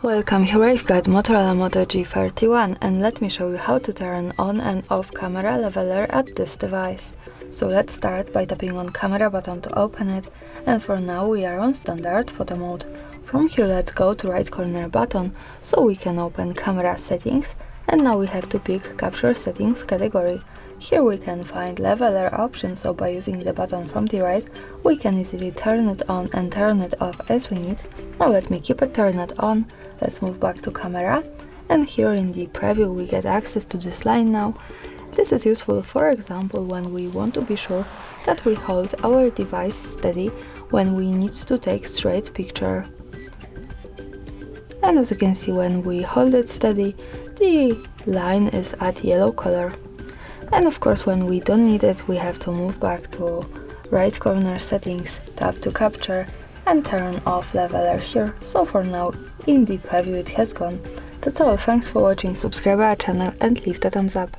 Welcome, here I've got Motorola Moto G31 and let me show you how to turn on and off camera leveler at this device. So let's start by tapping on camera button to open it, and for now we are on standard photo mode. From here let's go to right corner button so we can open camera settings, and now we have to pick capture settings category. Here we can find leveler option, so by using the button from the right we can easily turn it on and turn it off as we need. Now let me keep it turned on. Let's move back to camera, and here in the preview we get access to this line now. This is useful, for example, when we want to be sure that we hold our device steady when we need to take straight picture. And as you can see, when we hold it steady, the line is at yellow color. And of course, when we don't need it, we have to move back to right corner settings, tap to capture, and turn off leveler here. So for now, in the preview it has gone. That's all, thanks for watching, subscribe our channel and leave the thumbs up.